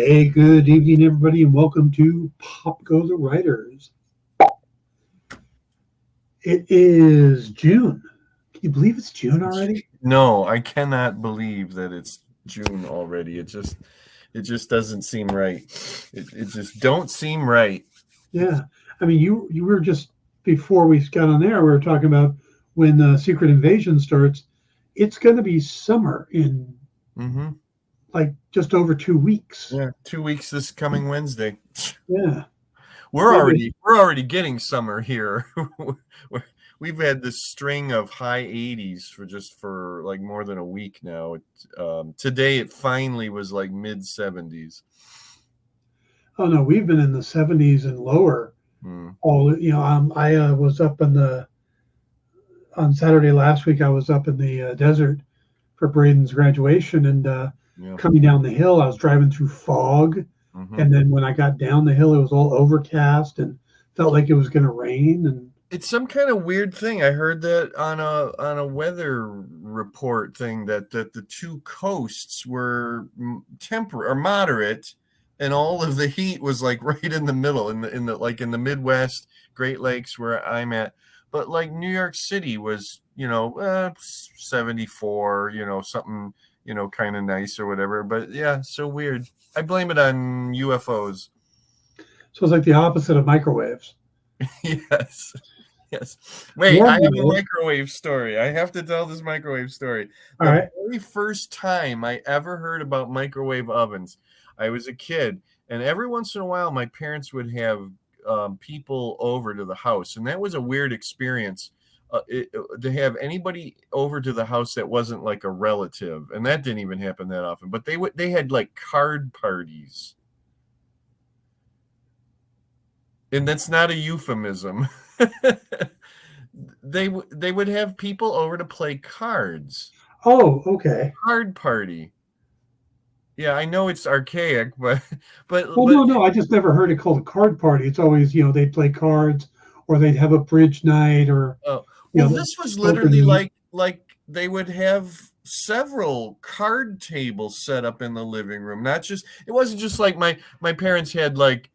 Hey, good evening, everybody, and welcome to Pop Go the Writers. It is June. Can you believe it's June already? No, I cannot believe that it's June already. It just doesn't seem right. It just don't seem right. Yeah. I mean, you were just before we got on air, we were talking about when Secret Invasion starts. It's going to be summer in Mm-hmm. like just over 2 weeks. Yeah, 2 weeks this coming Wednesday. Yeah. We're Maybe. already getting summer here. We've had this string of high 80s for like more than a week now. Today it finally was like mid 70s. Oh no, we've been in the 70s and lower. Mm, I was up in the on Saturday last week. I was up in the desert for Braden's graduation, and yeah. coming down the hill, I was driving through fog, Mm-hmm. and then when I got down the hill, it was all overcast and felt like it was going to rain. And It's some kind of weird thing. I heard that on a weather report thing that the two coasts were temperate or moderate, and all of the heat was like right in the middle, in the Midwest, Great Lakes where I'm at. But like New York City was, 74, something, kind of nice or whatever. But yeah, so weird. I blame it on UFOs. so it's like the opposite of microwaves. Yes. Yes. Wait, I Warm have a though. microwave story. I have to tell this microwave story. All The right. very first time I ever heard about microwave ovens, I was a kid, and every once in a while, my parents would have people over to the house, and that was a weird experience. To have anybody over to the house that wasn't like a relative, and that didn't even happen that often. But they had like card parties, and that's not a euphemism. They would have people over to play cards. Oh, okay. Card party. Yeah, I know it's archaic, but but Well, but no, I just never heard it called a card party. It's always, they'd play cards or they'd have a bridge night or, well, the this was open literally meet. like they would have several card tables set up in the living room. Not just it wasn't just like my parents had like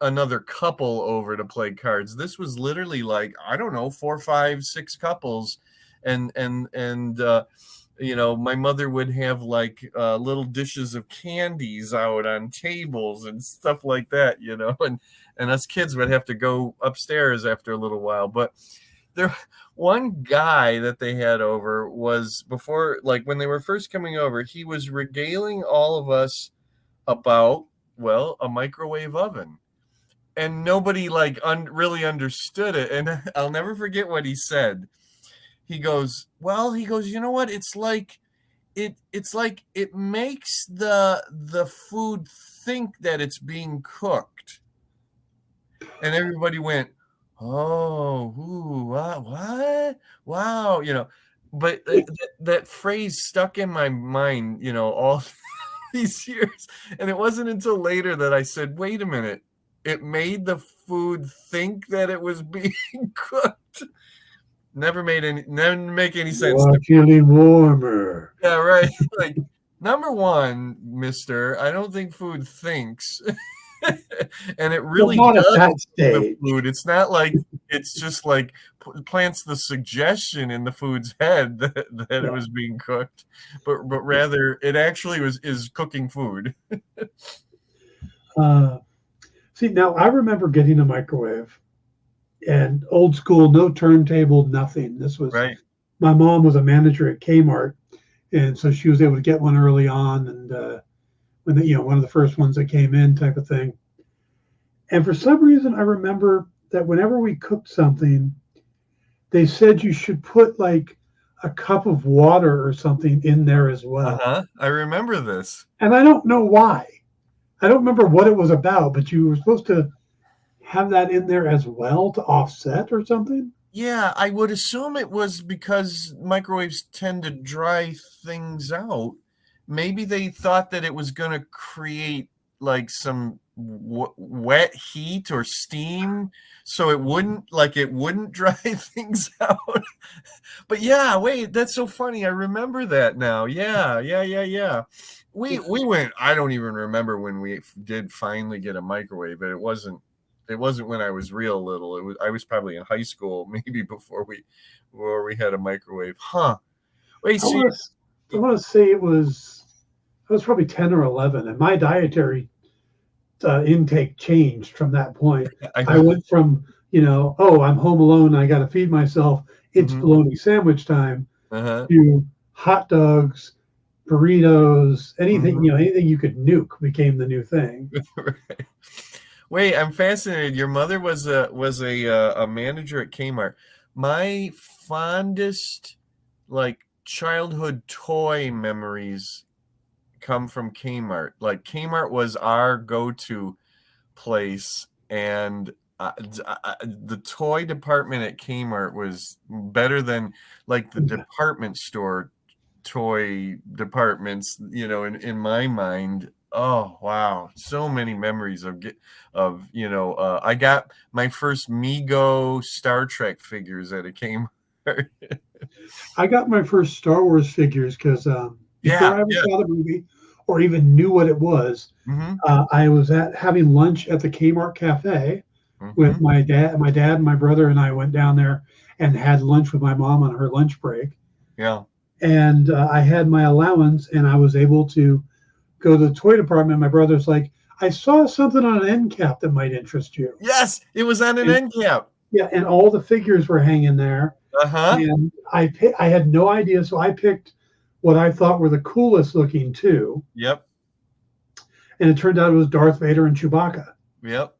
another couple over to play cards. This was literally like I don't know 4, 5, 6 couples, and my mother would have like little dishes of candies out on tables and stuff like that, and us kids would have to go upstairs after a little while. But there, one guy that they had over was before, like when they were first coming over, he was regaling all of us about, well, a microwave oven. And nobody like really understood it. And I'll never forget what he said. He goes, you know what? It's like it makes the food think that it's being cooked. And everybody went, "Oh, ooh, what? Wow!" But that phrase stuck in my mind, all these years. And it wasn't until later that I said, "Wait a minute! It made the food think that it was being cooked." Never make any You sense are to me. feeling warmer. Yeah, right. Like number one, Mister, I don't think food thinks. And it Well, really not at does that the stage. food. It's not like it's just like plants the suggestion in the food's head that it Yeah. was being cooked, but rather it actually is cooking food. Uh, See, now I remember getting a microwave and old school, no turntable, nothing. This was Right. my mom was a manager at Kmart, and so she was able to get one early on, and when one of the first ones that came in, type of thing. And for some reason, I remember that whenever we cooked something, they said you should put like a cup of water or something in there as well. Uh-huh. I remember this. And I don't know why. I don't remember what it was about, but you were supposed to have that in there as well to offset or something. Yeah, I would assume it was because microwaves tend to dry things out. Maybe they thought that it was going to create like some wet heat or steam, so it wouldn't dry things out. But yeah, wait, that's so funny. I remember that now. Yeah, yeah, yeah, yeah. we went. I don't even remember when we did finally get a microwave, but it wasn't when I was real little. I was probably in high school, maybe before we had a microwave. Huh. Wait, I so want to I want to say I was probably 10 or 11, and my dietary intake changed from that point. I I went from, oh, I'm home alone, I got to feed myself, it's mhm. bologna sandwich time, Uh-huh. to hot dogs, burritos, anything, Mhm. anything you could nuke became the new thing. Right. Wait, I'm fascinated. Your mother was a manager at Kmart. My fondest like childhood toy memories come from Kmart. Like Kmart was our go-to place, and the toy department at Kmart was better than like the department store toy departments, in my mind. Oh wow, so many memories I got my first Mego Star Trek figures at a Kmart. I got my first Star Wars figures because before Yeah, I ever yeah. saw the movie or even knew what it was, Hmm. I was having lunch at the Kmart Cafe with Hmm. my dad. My dad and my brother and I went down there and had lunch with my mom on her lunch break. Yeah. And I had my allowance, and I was able to go to the toy department. My brother's like, "I saw something on an end cap that might interest you." Yes, it was on an And end cap. yeah, and all the figures were hanging there, Uh-huh. and I had no idea, so I picked what I thought were the coolest looking two, Yep. and it turned out it was Darth Vader and Chewbacca. Yep.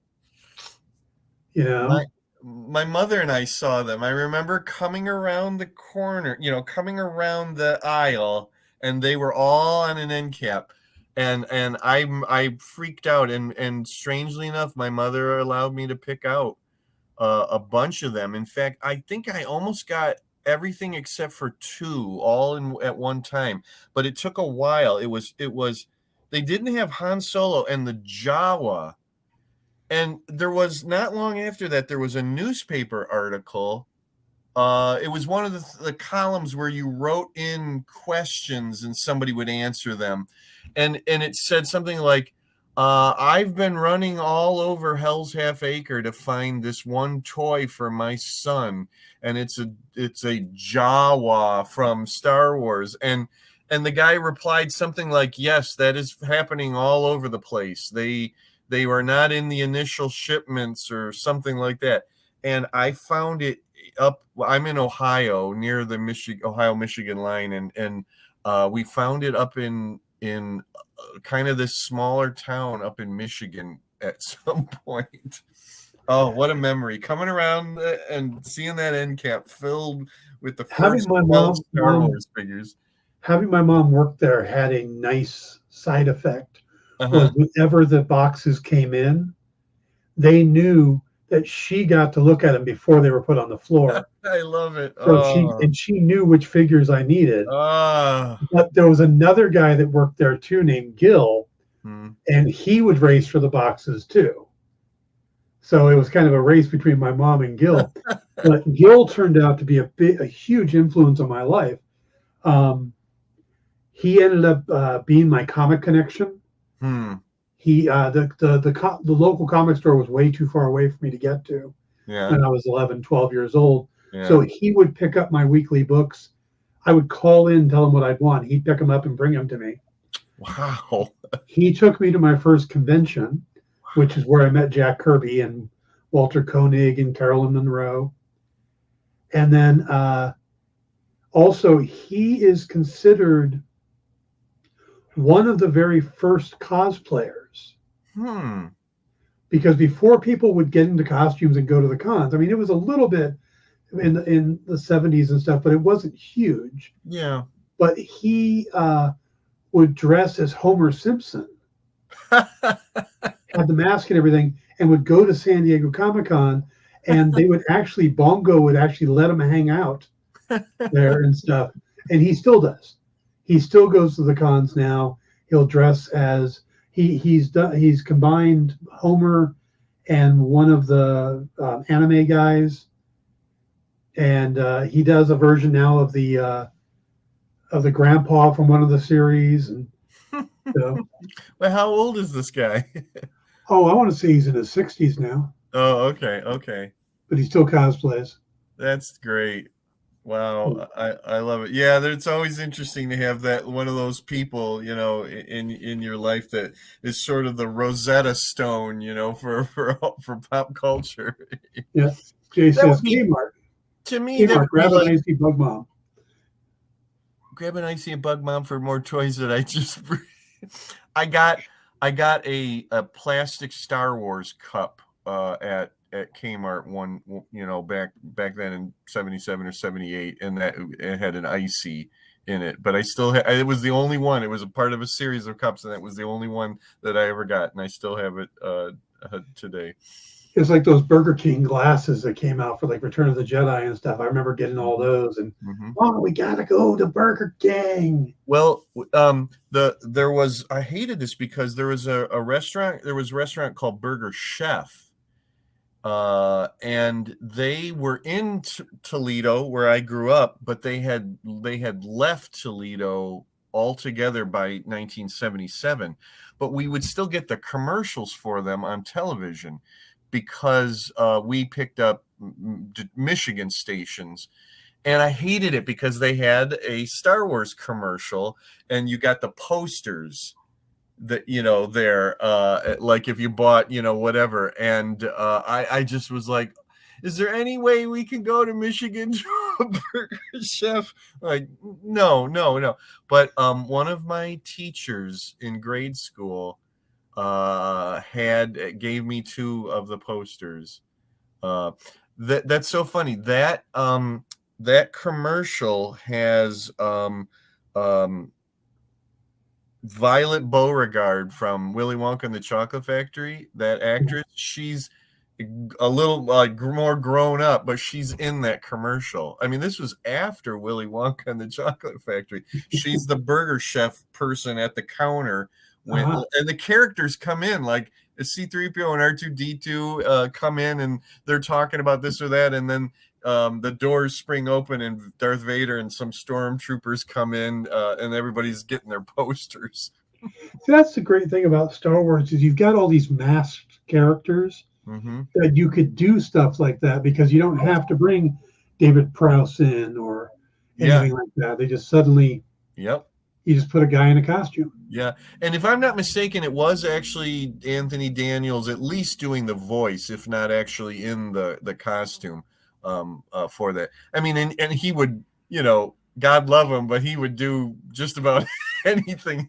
You My know, my mother and I saw them. I remember coming around the corner, coming around the aisle, and they were all on an end cap. And I freaked out, and strangely enough, my mother allowed me to pick out a bunch of them. In fact, I think I almost got everything except for two all in at one time, but it took a while. It was they didn't have Han Solo and the Jawa, and there was not long after that there was a newspaper article. It was one of the columns where you wrote in questions and somebody would answer them, and it said something like, "I've been running all over Hell's Half Acre to find this one toy for my son, and it's a Jawa from Star Wars." And the guy replied something like, "Yes, that is happening all over the place. They were not in the initial shipments or something like that." And I found it I'm in Ohio near the Ohio Michigan line, and we found it up in kind of this smaller town up in Michigan at some point. Oh, what a memory coming around and seeing that end cap filled with the having first my 12 mom, Star mom Wars figures. having my mom work there had a nice side effect. Was Uh-huh. whenever the boxes came in, they knew that she got to look at them before they were put on the floor. I love it. So Oh. she knew which figures I needed. Ah. But there was another guy that worked there too named Gil, Hmm. and he would race for the boxes too. So it was kind of a race between my mom and Gil. But Gil turned out to be a huge influence on my life. Um, he ended up being my comic connection. Hmm. He the local comic store was way too far away for me to get to Yeah. when I was 11, 12 years old. So Yeah. he would pick up my weekly books. I would call in, tell him what I'd want. He'd pick them up and bring them to me. Wow. He took me to my first convention, which is where I met Jack Kirby and Walter Koenig and Carolyn Monroe. And then also, he is considered one of the very first cosplayers, Hmm. because before people would get into costumes and go to the cons, I mean, it was a little bit in the 70s and stuff, but it wasn't huge. Yeah. But he would dress as Homer Simpson, had the mask and everything, and would go to San Diego Comic Con, and they would actually Bongo would actually let him hang out there and stuff, and he still does. He still goes to the cons now. He'll dress as he's combined Homer and one of the anime guys, and he does a version now of the grandpa from one of the series, and So, Well, how old is this guy? oh, I want to say he's in his 60s now, Oh, okay, okay. but he still cosplays. That's great. Wow, I love it. Yeah, it's always interesting to have that one of those people, in your life that is sort of the Rosetta Stone, for pop culture. Yeah. Jay That would says, be Kmart, to me. That Kmart, would be grab an like icy bug mom. grab an icy and bug mom for more toys that I just. I got a plastic Star Wars cup at Kmart back then in 77 or 78, and that it had an icy in it, but I still it was the only one. It was a part of a series of cups, and that was the only one that I ever got, and I still have it today. It's like those Burger King glasses that came out for like Return of the Jedi and stuff. I remember getting all those, and oh, we gotta go to Burger King. Well, I hated this because there was a restaurant. There was a restaurant called Burger Chef, and they were in Toledo where I grew up, but they had left Toledo altogether by 1977. But we would still get the commercials for them on television because we picked up Michigan stations. And I hated it because they had a Star Wars commercial, and you got the posters that there, like if you bought whatever, and I just was like, is there any way we can go to Michigan to a Burger Chef? Like, no. But one of my teachers in grade school gave me 2 of the posters. That's so funny. That commercial has Violet Beauregard from Willy Wonka and the Chocolate Factory. That actress, she's a little more grown up, but she's in that commercial. I mean, this was after Willy Wonka and the Chocolate Factory. She's the Burger Chef person at the counter and the characters come in, like C-3PO and R2-D2 come in, and they're talking about this or that, and then the doors spring open and Darth Vader and some stormtroopers come in, and everybody's getting their posters. See, that's the great thing about Star Wars is you've got all these masked characters that you could do stuff like that because you don't have to bring David Prowse in or anything like that. They just suddenly, you just put a guy in a costume. Yeah, and if I'm not mistaken, it was actually Anthony Daniels at least doing the voice, if not actually in the costume. For that. I mean, and he would, God love him, but he would do just about anything,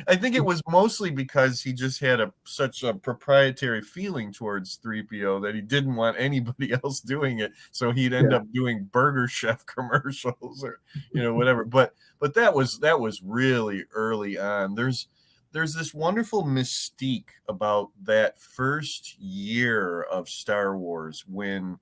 I think it was mostly because he just had such a proprietary feeling towards 3PO that he didn't want anybody else doing it. So he'd end up doing Burger Chef commercials or, whatever. But that was really early on. There's this wonderful mystique about that first year of Star Wars when,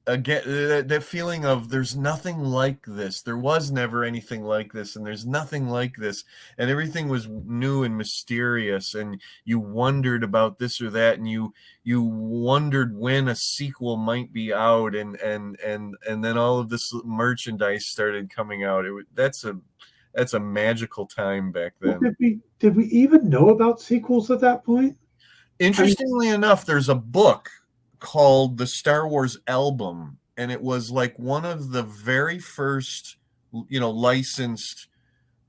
again, that feeling of there's nothing like this. There was never anything like this, and there's nothing like this, and everything was new and mysterious, and you wondered about this or that, and you wondered when a sequel might be out, and then all of this merchandise started coming out. That's a magical time back then. Well, did we even know about sequels at that point? Interestingly enough, there's a book called the Star Wars Album, and it was like one of the very first licensed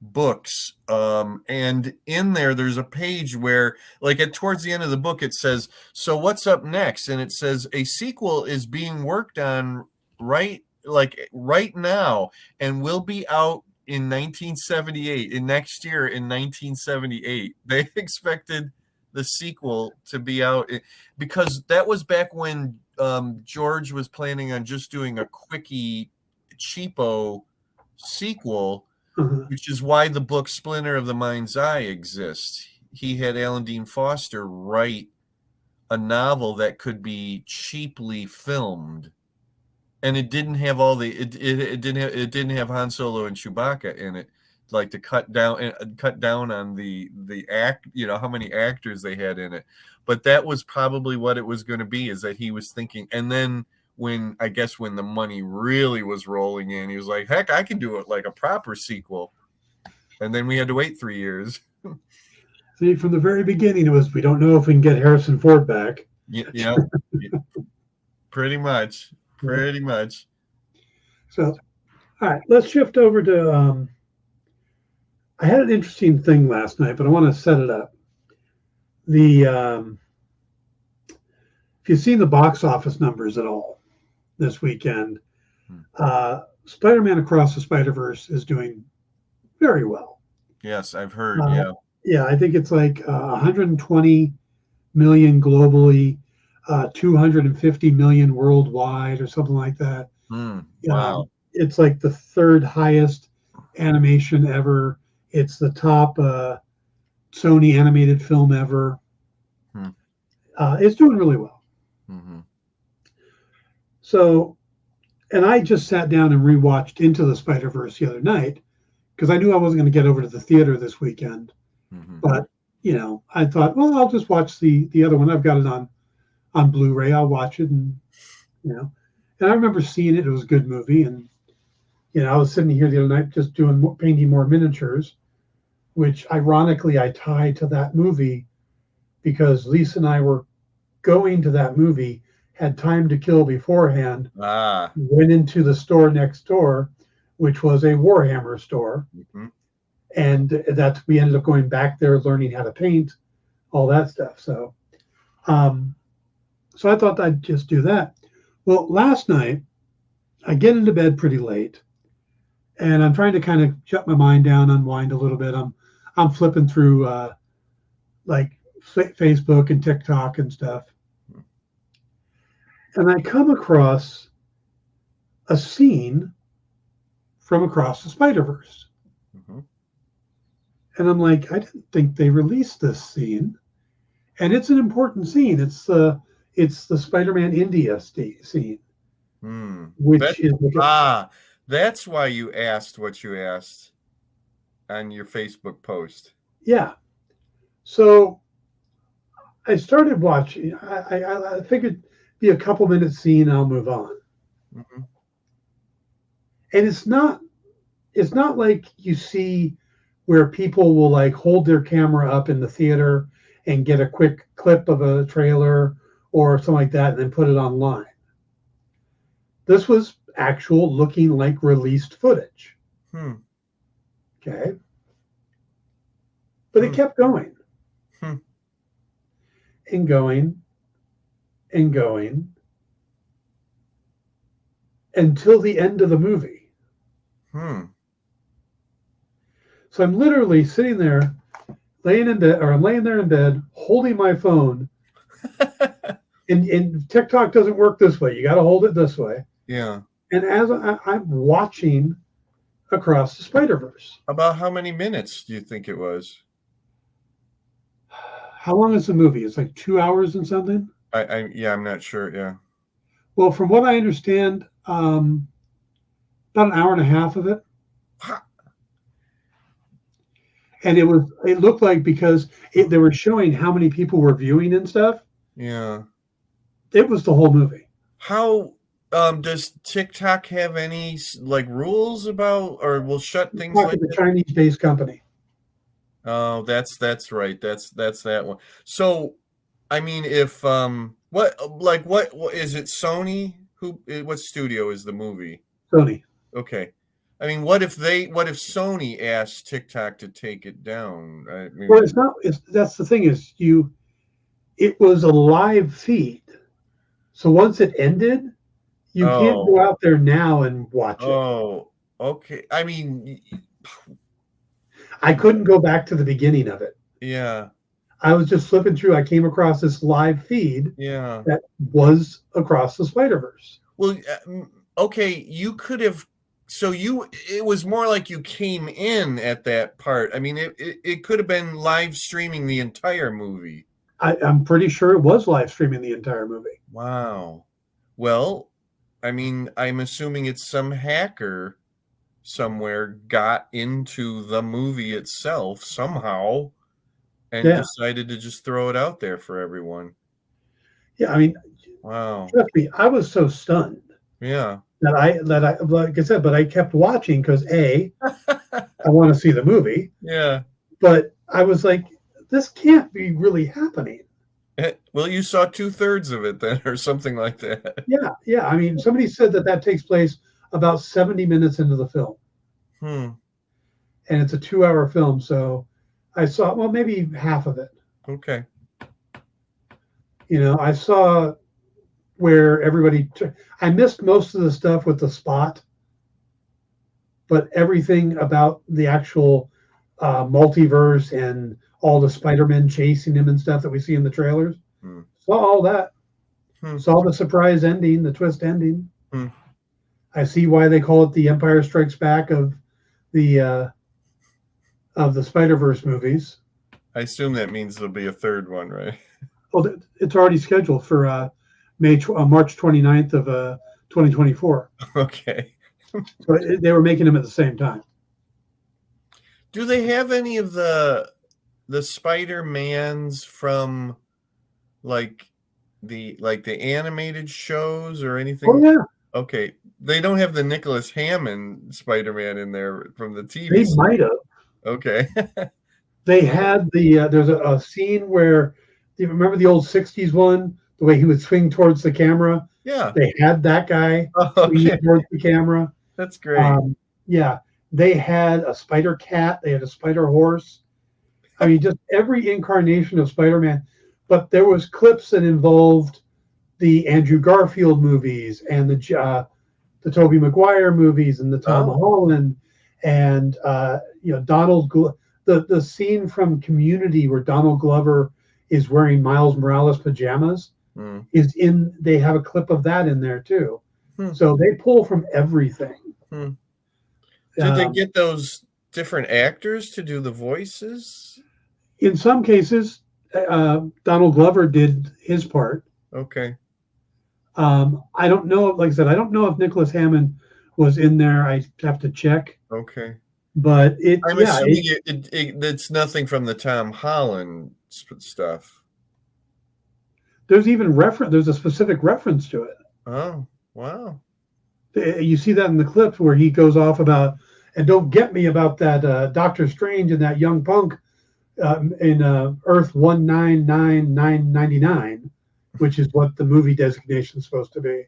books, and in there's a page where, like, towards the end of the book, it says, so what's up next, and it says a sequel is being worked on right now and will be out in 1978, in next year in 1978. They expected the sequel to be out because that was back when George was planning on just doing a quickie, cheapo sequel, which is why the book Splinter of the Mind's Eye exists. He had Alan Dean Foster write a novel that could be cheaply filmed, and it didn't have it didn't have Han Solo and Chewbacca in it, like to cut down on the act, how many actors they had in it. But that was probably what it was going to be, is that he was thinking. And then when the money really was rolling in, he was like, heck, I can do it like a proper sequel. And then we had to wait 3 years. See, from the very beginning, it was we don't know if we can get Harrison Ford back. Yeah, pretty much. Pretty much. So, all right, let's shift over to. I had an interesting thing last night, but I want to set it up. If you've seen the box office numbers at all this weekend, Spider-Man Across the Spider-Verse is doing very well. Yes, I've heard. Yeah. Yeah, I think it's like 120 million globally, 250 million worldwide, or something like that. Wow. It's like the third highest animation ever. It's the top Sony animated film ever. It's doing really well. Mm-hmm. So, and I just sat down and rewatched Into the Spider-Verse the other night because I knew I wasn't going to get over to the theater this weekend. Mm-hmm. But I thought, well, I'll just watch the other one. I've got it on Blu-ray. I'll watch it, and and I remember seeing it. It was a good movie, and I was sitting here the other night just painting more miniatures, which ironically I tied to that movie because Lisa and I were going to that movie, had time to kill beforehand, went into the store next door, which was a Warhammer store. Mm-hmm. And we ended up going back there, learning how to paint, all that stuff. So I thought I'd just do that. Well, last night, I get into bed pretty late, and I'm trying to kind of shut my mind down, unwind a little bit. I'm flipping through like Facebook and TikTok and stuff. And I come across a scene from Across the Spider-Verse. Mm-hmm. And I'm like, I didn't think they released this scene. And it's an important scene. It's the Spider-Man India scene. That's why you asked what you asked on your Facebook post. Yeah. So I started watching. I figured be a couple minutes scene, I'll move on. Mm-hmm. And it's not like you see where people will like hold their camera up in the theater and get a quick clip of a trailer or something like that and then put it online. This was actual looking like released footage. Okay. But it kept going. And going and going until the end of the movie. So I'm literally sitting there, laying there in bed, holding my phone. and TikTok doesn't work this way. You got to hold it this way. Yeah. And as I'm watching Across the Spider-Verse. About how many minutes do you think it was? How long is the movie? It's like 2 hours and something? I'm not sure. Yeah. Well, from what I understand, about an hour and a half of it. And it looked like because they were showing how many people were viewing and stuff. Yeah. It was the whole movie. How does TikTok have any like rules about, or will shut things like the Chinese-based company? Oh, that's right. That's that one. So, I mean, if what is it? Sony? What studio is the movie? Sony. Okay. I mean, what if Sony asked TikTok to take it down? Well, it's not. That's the thing is it was a live feed. So once it ended, you can't go out there now and watch it. Oh, okay. I mean, I couldn't go back to the beginning of it. Yeah. I was just flipping through. I came across this live feed. Yeah. That was Across the Spider-Verse. Well, okay, you could have. So it was more like you came in at that part. I mean, it could have been live streaming the entire movie. I'm pretty sure it was live streaming the entire movie. Wow. Well, I mean, I'm assuming it's some hacker somewhere got into the movie itself somehow and decided to just throw it out there for everyone. Yeah, I mean, wow. Trust me, I was so stunned. Yeah. That I like I said, but I kept watching because I want to see the movie. Yeah. But I was like, this can't be really happening. Well, you saw 2/3 of it then, or something like that. Yeah. I mean, somebody said that takes place about 70 minutes into the film, Hmm. and it's a 2-hour film. So I saw, well, maybe half of it. Okay. I saw where I missed most of the stuff with the spot, but everything about the actual multiverse and all the Spider-Man chasing him and stuff that we see in the trailers, saw all that. Saw the surprise ending, the twist ending. I see why they call it the Empire Strikes Back of the Spider-Verse movies. I assume that means there'll be a third one, right? Well, it's already scheduled for March 29th of 2024. Okay. So they were making them at the same time. Do they have any of the Spider-Mans from like the animated shows or anything? Oh yeah. Okay. They don't have the Nicholas Hammond Spider-Man in there from the TV. They might have. Okay. They had there's a scene where, do you remember the old 60s one, the way he would swing towards the camera? Yeah. They had that guy swinging towards the camera. That's great. Yeah. They had a spider cat. They had a spider horse. I mean, just every incarnation of Spider-Man. But there was clips that involved the Andrew Garfield movies and the Tobey Maguire movies and the Tom Holland and the scene from Community where Donald Glover is wearing Miles Morales pajamas is in. They have a clip of that in there too. So they pull from everything. Did they get those different actors to do the voices? In some cases, Donald Glover did his part. Okay. I don't know. Like I said, I don't know if Nicholas Hammond was in there. I have to check. Okay. But I'm assuming it's nothing from the Tom Holland stuff. There's even There's a specific reference to it. Oh, wow. You see that in the clip where he goes off about, and don't get me about that Doctor Strange and that young punk in Earth 199999, which is what the movie designation is supposed to be.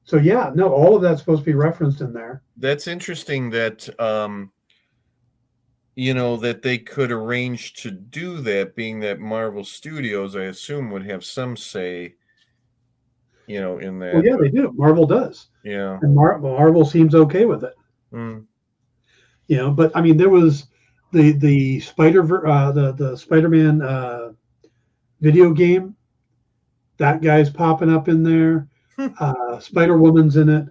So yeah, no, all of that's supposed to be referenced in there. That's interesting that that they could arrange to do that, being that Marvel Studios, I assume, would have some say, in that. Well, yeah, they do. Marvel does. Yeah. And Marvel seems okay with it. But I mean, there was the the Spider-Man video game. That guy's popping up in there. Spider-Woman's in it.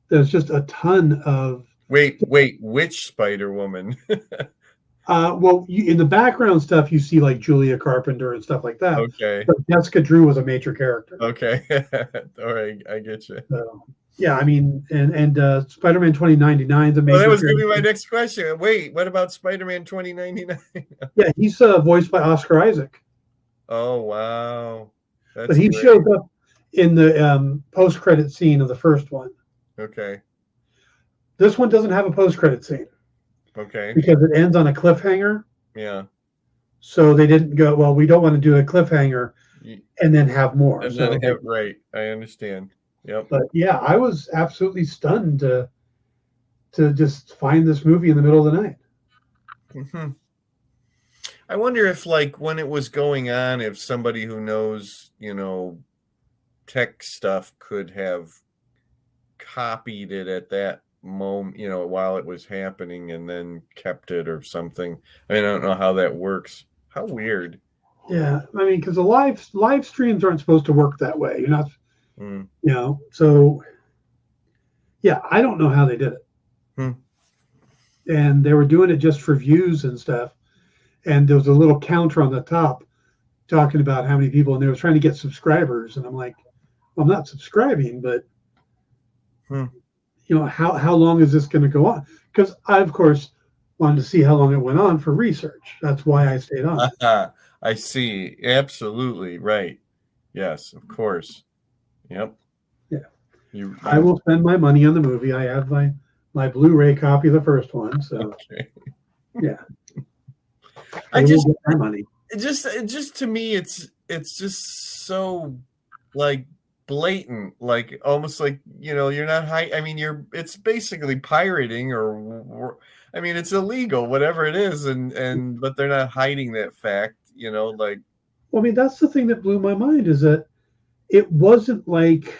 There's just a ton of. Wait, which Spider-Woman? Well, in the background stuff, you see like Julia Carpenter and stuff like that. Okay. But Jessica Drew was a major character. Okay. All right, I get you. So, yeah, I mean, and Spider-Man 2099 is a major. Well, that was going to be my next question. Wait, what about Spider-Man 2099? Yeah, he's voiced by Oscar Isaac. Oh wow! But he shows up in the post-credit scene of the first one. Okay. This one doesn't have a post-credit scene. Okay. Because it ends on a cliffhanger. Yeah. So they didn't go, well, we don't want to do a cliffhanger and then have more. And so then right. I understand. Yep. But yeah, I was absolutely stunned to just find this movie in the middle of the night. I wonder if, like, when it was going on, if somebody who knows, tech stuff could have copied it at that moment, while it was happening, and then kept it or something. I mean, I don't know how that works. How weird. Yeah, I mean, because the live streams aren't supposed to work that way. You're not, So yeah, I don't know how they did it. And they were doing it just for views and stuff. And there was a little counter on the top talking about how many people, and they were trying to get subscribers. And I'm like, well, I'm not subscribing, but how long is this going to go on? Because I, of course, wanted to see how long it went on for research. That's why I stayed on. I see. Absolutely. Right. Yes, of course. Yep. Yeah. I will spend my money on the movie. I have my my Blu-ray copy of the first one. So Okay. yeah, I they will just get my money. it just to me it's just so like blatant, like almost like, you're not high. I mean, it's basically pirating I mean, it's illegal, whatever it is, and but they're not hiding that fact, like. Well, I mean, that's the thing that blew my mind is that it wasn't like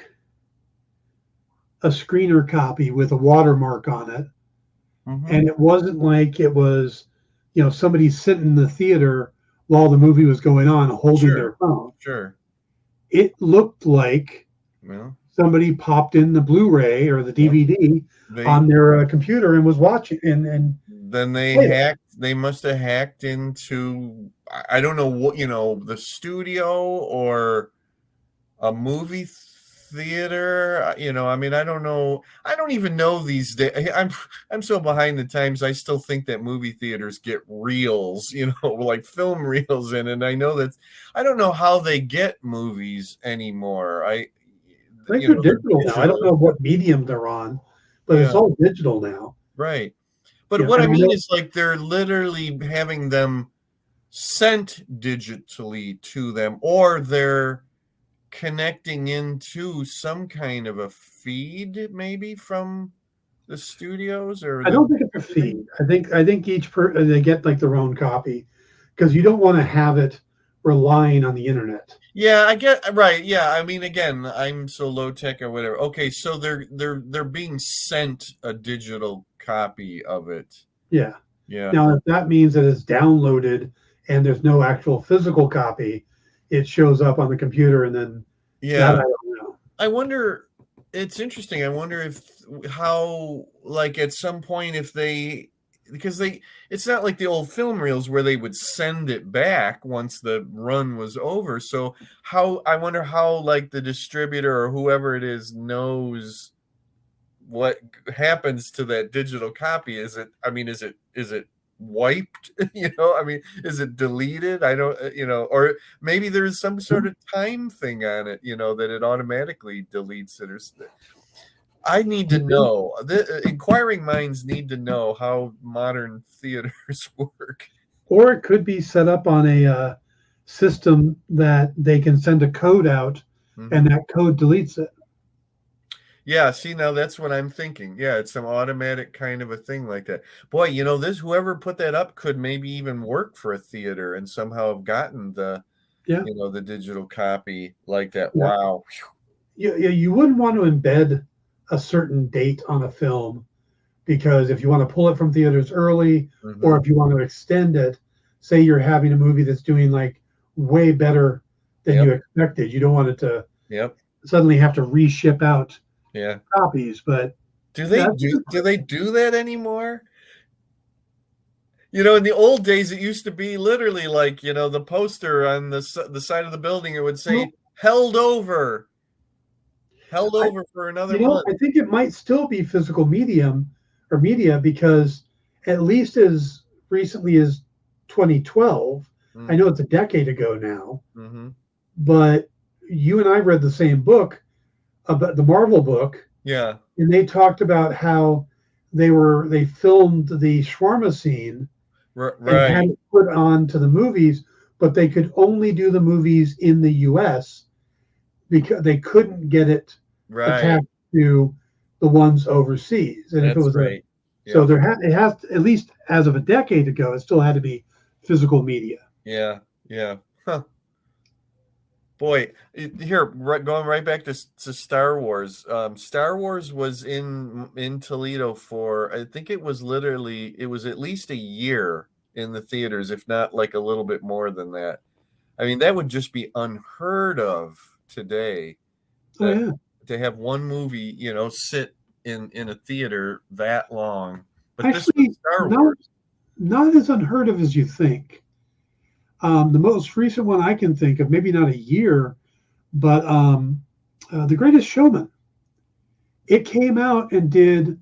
a screener copy with a watermark on it, Mhm. and it wasn't like it was, somebody sitting in the theater while the movie was going on holding Sure, their phone. sure. It looked like Well, somebody popped in the Blu-ray or the yep. DVD They on their computer and was watching and Then played it. they must have hacked into, I don't know what, the studio or a movie theater. I mean, I don't know. I don't even know these days. I'm so behind the times. I still think that movie theaters get reels, like film reels in, and I know that I don't know how they get movies anymore. I think they're They're digital now. I don't digital. know what medium they're on, but it's Yeah, all digital now. right. But Yeah, what I and I mean know is like they're literally having them sent digitally to them, or they're connecting into some kind of a feed maybe from the studios or I the don't think it's a feed. I think they get like their own copy because you don't want to have it relying on the internet. yeah, I get right. Yeah, I mean, again, I'm so low tech or whatever. Okay, so they're being sent a digital copy of it. Yeah. Yeah, Now, if that means that it's downloaded and there's no actual physical copy, it shows up on the computer and then that I yeah. don't know. I wonder, it's interesting. I wonder if how, like, at some point, if they, because it's not like the old film reels where they would send it back once the run was over. So I wonder how, like, the distributor or whoever it is knows what happens to that digital copy. I mean, is it wiped? I mean, is it deleted? I don't, or maybe there's some sort of time thing on it, that it automatically deletes it I need to know. The inquiring minds need to know how modern theaters work. Or it could be set up on a system that they can send a code out and Hmm. that code deletes it. Yeah, see, now that's what I'm thinking. Yeah, it's some automatic kind of a thing like that. Boy, this whoever put that up could maybe even work for a theater and somehow have gotten Yeah. the digital copy like that. Yeah. Wow. You wouldn't want to embed a certain date on a film because if you want to pull it from theaters early or Hmm. if you want to extend it, say you're having a movie that's doing like way better than you Yep. expected, you don't want it to Yep. suddenly have to reship out Yeah. copies. But Do yeah, they do that anymore? In the old days, it used to be literally like, the poster on the side of the building, it would say well, held I, over for another month. I think it might still be physical medium or media because at least as recently as 2012, I know it's a decade ago now, Mm-hmm. but you and I read the same book about the Marvel book, Yeah. and they talked about how they filmed the shawarma scene and had Right. it put on to the movies, but they could only do the movies in the US because they couldn't get it Right. attached to the ones overseas. And if it That's was right. so Yep. it has at least as of a decade ago, it still had to be physical media. Yeah. Yeah. Huh. Boy, here, going right back to Star Wars. Star Wars was in Toledo for, I think it was at least a year in the theaters, if not like a little bit more than that. I mean, that would just be unheard of today, Oh that yeah, to have one movie, sit in a theater that long. But this was actually, Star Wars. not as unheard of as you think. The most recent one I can think of, maybe not a year, but The Greatest Showman. It came out and did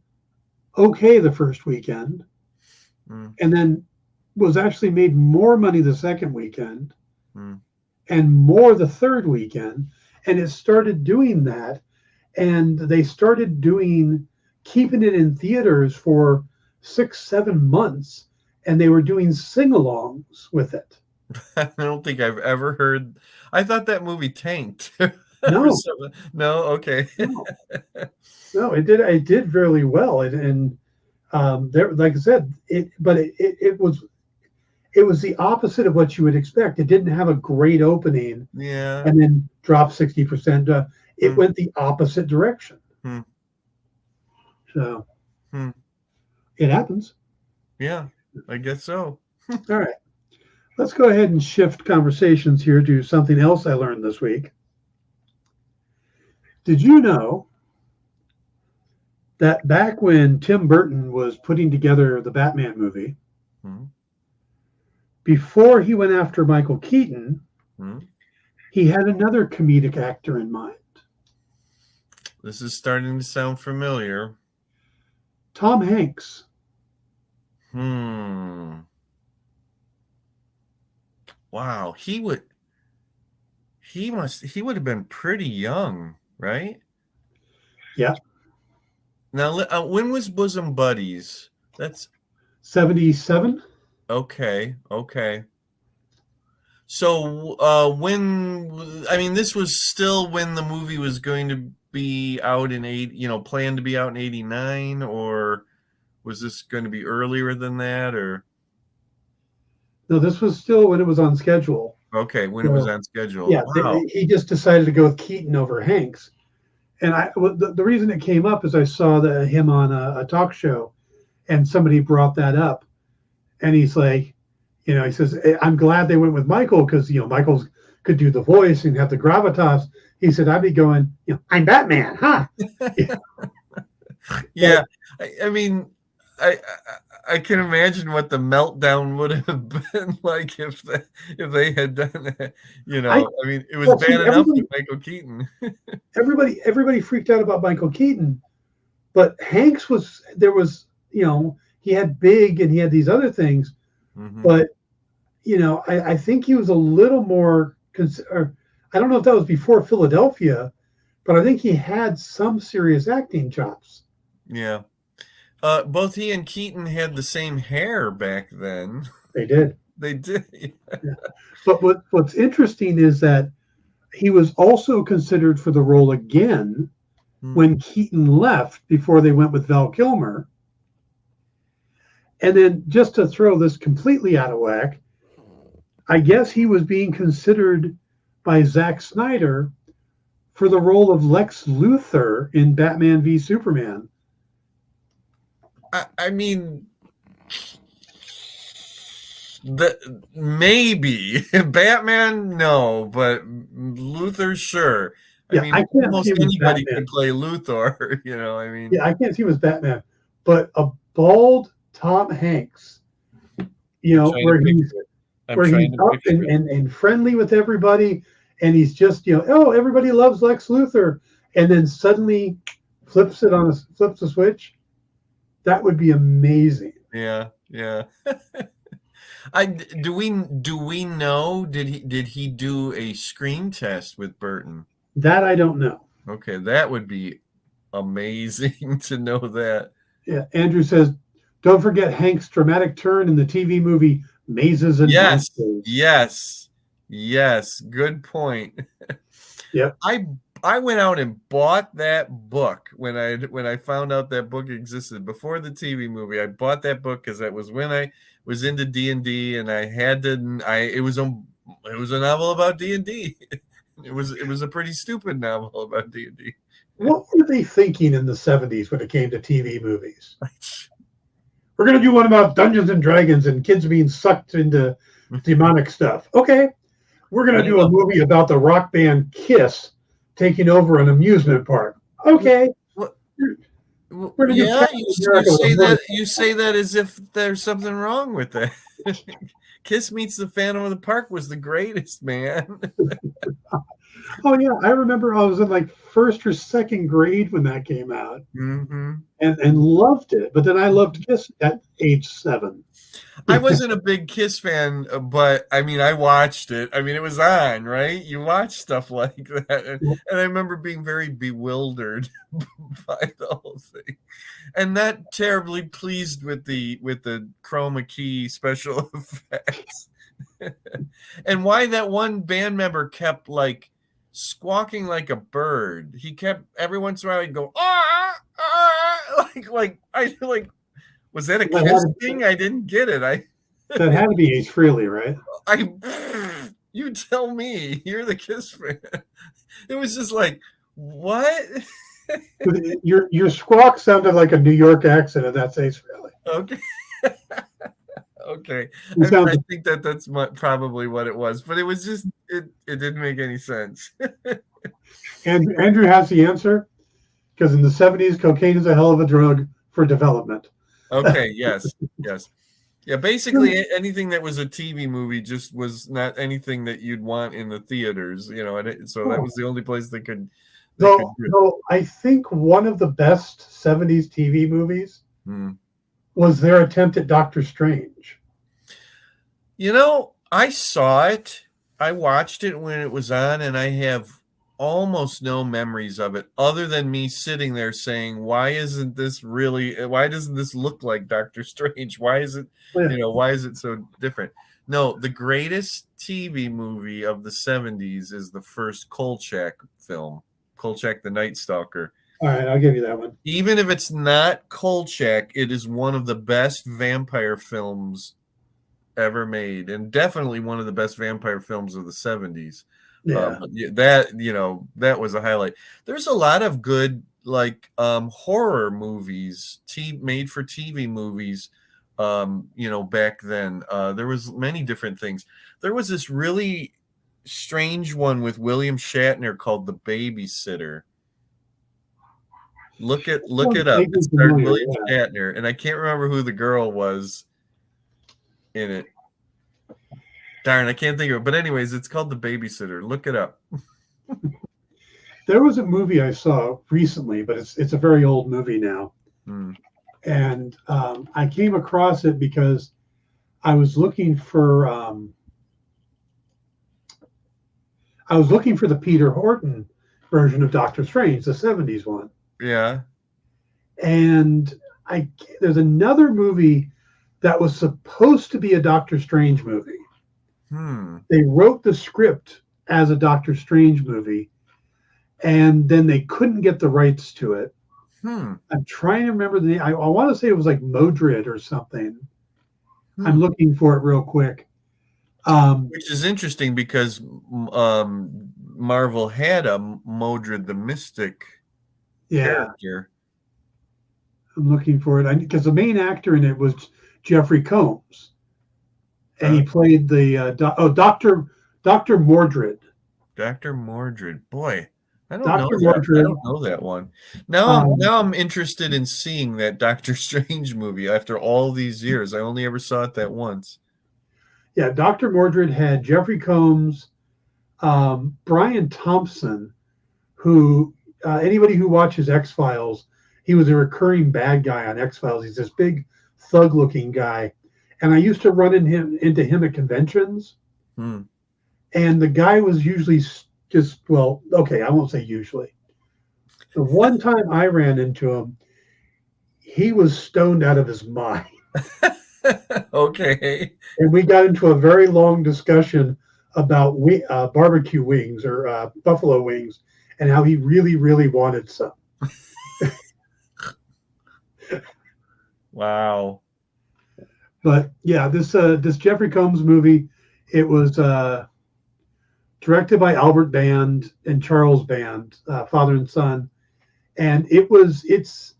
okay the first weekend, Mm, and then was actually made more money the second weekend mm. and more the third weekend. And it started doing that. And they started doing keeping it in theaters for 6, 7 months, and they were doing sing-alongs with it. I don't think I've ever heard. I thought that movie tanked. No, No, okay. no, no, it did really well, and there, like I said, it was the opposite of what you would expect. It didn't have a great opening Yeah. and then dropped 60%. It Hmm. went the opposite direction. Hmm. So Hmm. it happens. Yeah, I guess so. All right. Let's go ahead and shift conversations here to something else I learned this week. Did you know that back when Tim Burton was putting together the Batman movie, Hmm. before he went after Michael Keaton, Hmm. he had another comedic actor in mind? This is starting to sound familiar. Tom Hanks. Wow, he would have been pretty young, right? Yeah. Now, when was Bosom Buddies? That's 77. okay. So, this was still when the movie was going to be out in planned to be out in 89, or was this going to be earlier than that, or? No, this was still when it was on schedule. Okay, when it was on schedule. Yeah, Wow. he just decided to go with Keaton over Hanks. And the reason it came up is I saw him on a talk show, and somebody brought that up, and he's like, he says, I'm glad they went with Michael because Michael could do the voice and have the gravitas. He said, I'd be going, I'm Batman, huh? Yeah, I mean, I can imagine what the meltdown would have been like if they had done that. It was bad enough with Michael Keaton. Everybody freaked out about Michael Keaton, but Hanks he had Big and he had these other things, but I think he was a little more. I don't know if that was before Philadelphia, but I think he had some serious acting chops. Yeah. Both he and Keaton had the same hair back then. They did. Yeah. But what's interesting is that he was also considered for the role again when Keaton left before they went with Val Kilmer. And then just to throw this completely out of whack, I guess he was being considered by Zack Snyder for the role of Lex Luthor in Batman v Superman. I mean, maybe Batman, no, but Luthor, sure. I mean, almost anybody could play Luthor. Yeah, I can't see him as Batman, but a bald Tom Hanks, where he's up and friendly with everybody, and he's just everybody loves Lex Luthor, and then suddenly flips a switch. That would be amazing. Yeah. Do we know? Did he do a screen test with Burton? That I don't know. Okay, that would be amazing to know that. Yeah, Andrew says, don't forget Hank's dramatic turn in the TV movie Mazes and Monsters. Yes. Good point. Yeah. I went out and bought that book when I found out that book existed before the TV movie. I bought that book because that was when I was into D&D, and I had to. It was a novel about D&D. It was a pretty stupid novel about D&D. What were they thinking in the 70s when it came to TV movies? We're going to do one about Dungeons and Dragons and kids being sucked into demonic stuff. Okay. We're going to do a movie about the rock band Kiss taking over an amusement park. Okay. You say that as if there's something wrong with that. Kiss Meets the Phantom of the Park was the greatest, man. Oh yeah, I remember I was in like first or second grade when that came out, and loved it. But then I loved Kiss at age 7. I wasn't a big Kiss fan, but I mean, I watched it. I mean, it was on, right? You watch stuff like that, and I remember being very bewildered by the whole thing, and not terribly pleased with the chroma key special effects, and why that one band member kept like squawking like a bird. He kept every once in a while he'd go like I like. Was that a Kiss thing? I didn't get it. That had to be Ace Frehley, right? You tell me. You're the Kiss fan. It was just like, what? Your squawk sounded like a New York accent, and that's Ace Frehley. Okay. Okay. I think that's probably what it was, but it was just it didn't make any sense. And Andrew has the answer, because in the 70s, cocaine is a hell of a drug for development. Okay, yes. Yeah, basically anything that was a TV movie just was not anything that you'd want in the theaters, and so that was the only place they could. So I think one of the best 70s TV movies was their attempt at Doctor Strange. I saw it. I watched it when it was on, and I have almost no memories of it other than me sitting there saying, why doesn't this look like Doctor Strange? Why is it why is it so different? No, the greatest TV movie of the 70s is the first Kolchak film, Kolchak the Night Stalker. All right, I'll give you that one. Even if it's not Kolchak, it is one of the best vampire films ever made, and definitely one of the best vampire films of the 70s. Yeah, that was a highlight. There's a lot of good horror movies, made for TV movies. Back then, there was many different things. There was this really strange one with William Shatner called The Babysitter. Look it up. It starred William Shatner, and I can't remember who the girl was in it. Darn, I can't think of it. But anyways, it's called The Babysitter. Look it up. There was a movie I saw recently, but it's a very old movie now. And I came across it because I was looking for the Peter Horton version of Doctor Strange, the 70s one. Yeah. And there's another movie that was supposed to be a Doctor Strange movie. They wrote the script as a Doctor Strange movie, and then they couldn't get the rights to it. I'm trying to remember the name. I want to say it was like Modred or something. I'm looking for it real quick. Which is interesting because Marvel had a Modred the Mystic character. I'm looking for it because the main actor in it was Jeffrey Combs. And he played the Dr. Mordred. Dr. Mordred. Boy, I don't Dr. know Mordred. I don't know that one. Now I'm interested in seeing that Doctor Strange movie after all these years. I only ever saw it that once. Yeah, Dr. Mordred had Jeffrey Combs, Brian Thompson, who anybody who watches X-Files, he was a recurring bad guy on X-Files. He's this big thug-looking guy. And I used to run into him at conventions. And the guy was usually I won't say usually. The one time I ran into him, he was stoned out of his mind. Okay. And we got into a very long discussion about barbecue wings or buffalo wings and how he really, really wanted some. Wow. But yeah, this Jeffrey Combs movie, it was directed by Albert Band and Charles Band, father and son, and it's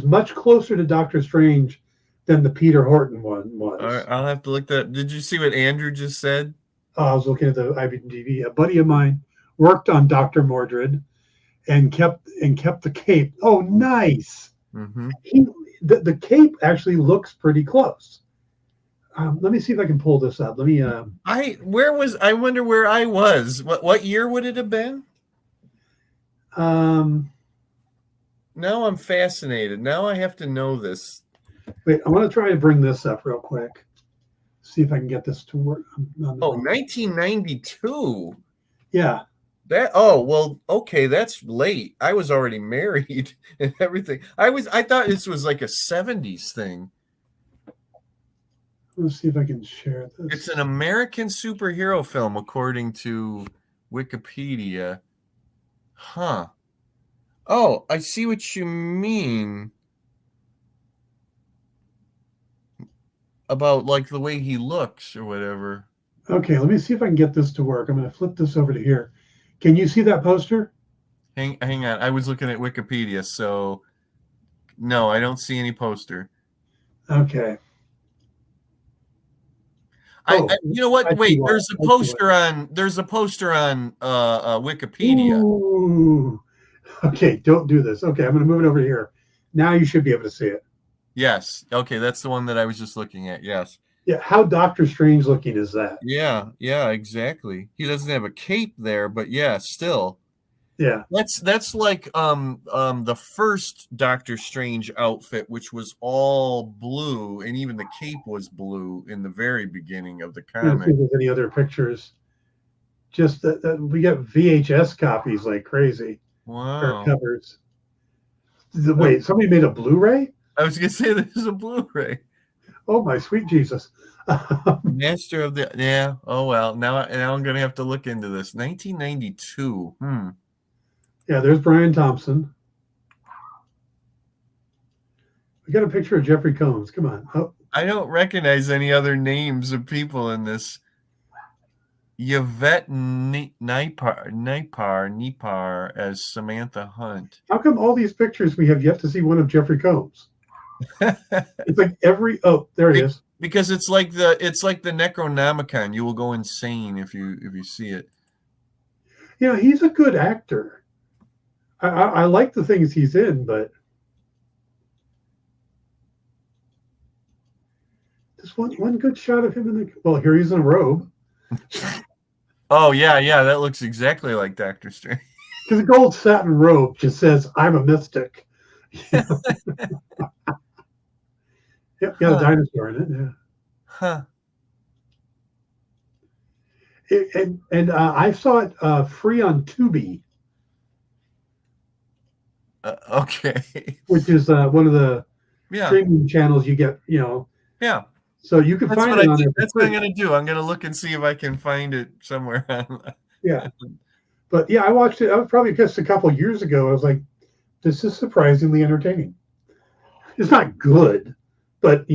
much closer to Doctor Strange than the Peter Horton one was. All right, I'll have to look that. Did you see what Andrew just said? I was looking at the IMDb. A buddy of mine worked on Dr. Mordred and kept the cape. Oh, nice. The cape actually looks pretty close. Let me see if I can pull this up. Let me. I wonder where I was. What year would it have been? Now I'm fascinated. Now I have to know this. Wait, I want to try to bring this up real quick. See if I can get this to work. On the 1992. Yeah. Well, okay, that's late. I was already married and everything. I thought this was like a 70s thing. Let's see if I can share this. It's an American superhero film, according to Wikipedia. Huh. Oh, I see what you mean. About like the way he looks or whatever. Okay, let me see if I can get this to work. I'm going to flip this over to here. Can you see that poster? Hang on. I was looking at Wikipedia, so no, I don't see any poster. Okay. You know what? Wait, there's a poster on Wikipedia. Ooh. Okay, don't do this. Okay, I'm going to move it over here. Now you should be able to see it. Yes. Okay, that's the one that I was just looking at. Yes. Yeah, how Doctor Strange looking is that? Yeah, exactly. He doesn't have a cape there, but yeah, still. Yeah. That's like the first Doctor Strange outfit, which was all blue, and even the cape was blue in the very beginning of the comic. I don't think there's any other pictures. Just that we got VHS copies like crazy. Wow. Or covers. Wait, somebody made a Blu-ray? I was gonna say this is a Blu-ray. Oh my sweet Jesus. Master of the yeah. Oh well. Now I'm gonna have to look into this. 1992. Yeah, there's Brian Thompson. We got a picture of Jeffrey Combs. Come on. Oh. I don't recognize any other names of people in this. Yvette Nipar as Samantha Hunt. How come all these pictures we have yet to see one of Jeffrey Combs? It's like there it is. Because it's like the Necronomicon. You will go insane if you see it. Yeah, he's a good actor. I like the things he's in, but just one good shot of him in the here he's in a robe. Oh yeah, that looks exactly like Doctor Strange. Because a gold satin robe just says I'm a mystic. Yep, got a dinosaur in it. Yeah. Huh. And I saw it free on Tubi. Okay. Which is one of the yeah. streaming channels you get, Yeah. So you can find it on there. That's what I'm going to do. I'm going to look and see if I can find it somewhere. Yeah. But yeah, I watched it. I was probably just a couple of years ago. I was like, this is surprisingly entertaining. It's not good, but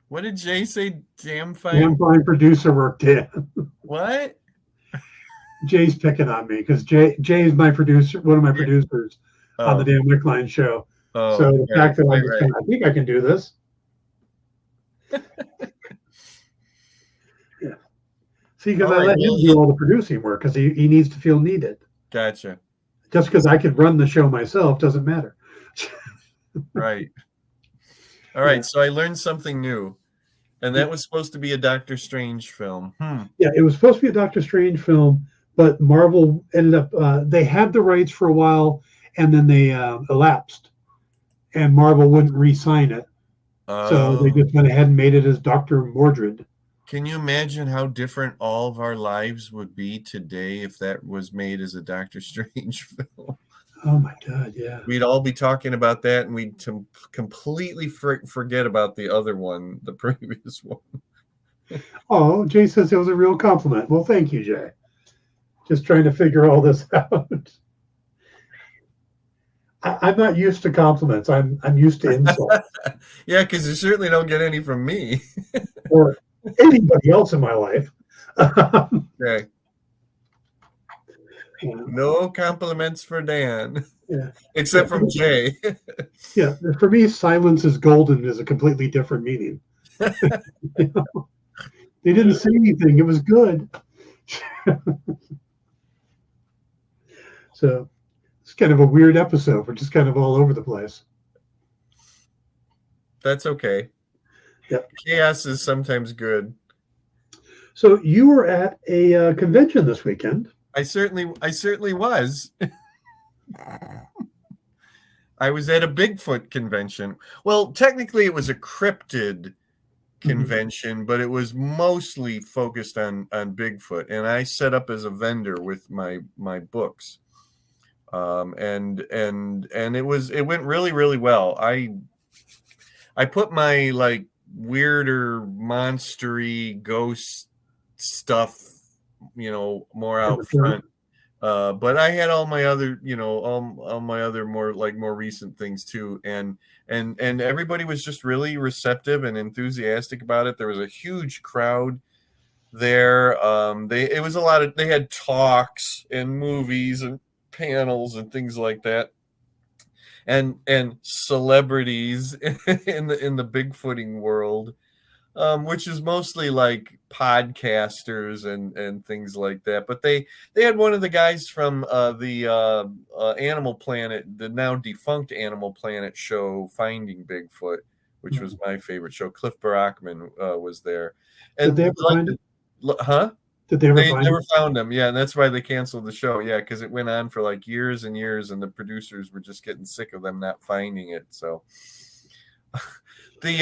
What did Jay say? Damn fine. Damn fine producer work, Dan. What? Jay's picking on me because Jay is my producer, one of my producers on the Dan Wickline show. Oh, so the fact that I think I can do this. Yeah. See, because I let him do all the producing work because he needs to feel needed. Gotcha. Just because I could run the show myself doesn't matter. Right. All right. Yeah. So I learned something new. And that was supposed to be a Doctor Strange film. Yeah, it was supposed to be a Doctor Strange film, but Marvel ended up, they had the rights for a while, and then they elapsed. And Marvel wouldn't re-sign it. So they just went ahead and made it as Dr. Mordred. Can you imagine how different all of our lives would be today if that was made as a Doctor Strange film? Oh my God, yeah. We'd all be talking about that, and we'd completely forget about the other one, the previous one. Oh, Jay says it was a real compliment. Well, thank you, Jay. Just trying to figure all this out. I'm not used to compliments. I'm used to insults. Yeah, because you certainly don't get any from me. Or anybody else in my life. Okay. Yeah. No compliments for Dan. Yeah. Except from Jay. Yeah. For me, silence is golden is a completely different meaning. They didn't say anything. It was good. So it's kind of a weird episode. We're just kind of all over the place. That's okay. Yep. Chaos is sometimes good. So you were at a convention this weekend. I certainly was. I was at a Bigfoot convention. Well, technically it was a cryptid convention, but it was mostly focused on Bigfoot, and I set up as a vendor with my books. And it went really, really well. I put my like weirder monstery ghost stuff, more out front. But I had all my other, all my other more recent things too, and everybody was just really receptive and enthusiastic about it. There was a huge crowd there. It was a lot of, they had talks and movies and panels and things like that, and celebrities in the Bigfooting world, which is mostly like podcasters and things like that. But they had one of the guys from the Animal Planet, the now defunct Animal Planet show, Finding Bigfoot, which was my favorite show. Cliff Barackman was there. And did they ever find it? Huh? Did they ever They find never it? found him. Yeah, and that's why they canceled the show. Yeah, because it went on for like years and years, and the producers were just getting sick of them not finding it. So there's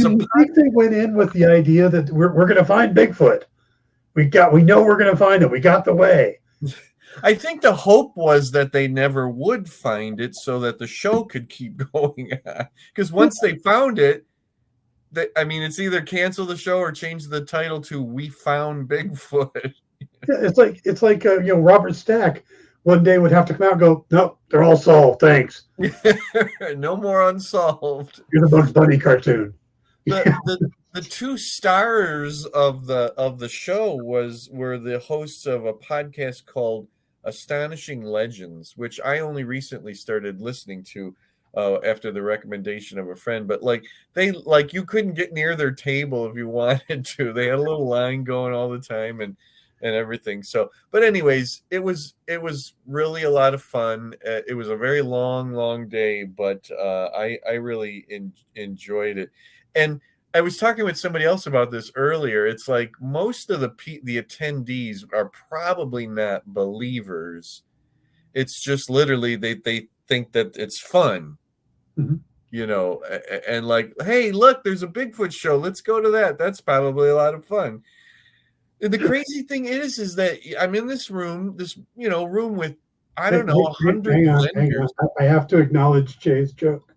Do you think they went in with the idea that we're going to find Bigfoot? We know we're going to find him. We got the way. I think the hope was that they never would find it so that the show could keep going on. Because once they found it, it's either cancel the show or change the title to "We Found Bigfoot." Yeah, it's like Robert Stack one day would have to come out and go, "No, they're all solved. Thanks. No more unsolved." You're the Bugs Bunny cartoon. The two stars of the show were the hosts of a podcast called Astonishing Legends, which I only recently started listening to after the recommendation of a friend. But you couldn't get near their table if you wanted to. They had a little line going all the time and everything. So, but anyways, it was really a lot of fun. It was a very long day, but I really enjoyed it. And I was talking with somebody else about this earlier. It's like most of the attendees are probably not believers. It's just literally they think that it's fun. Mm-hmm. And like, hey, look, there's a Bigfoot show. Let's go to that. That's probably a lot of fun. And the crazy thing is that I'm in this room, room with, I don't know, 100 hang on. I have to acknowledge Jay's joke.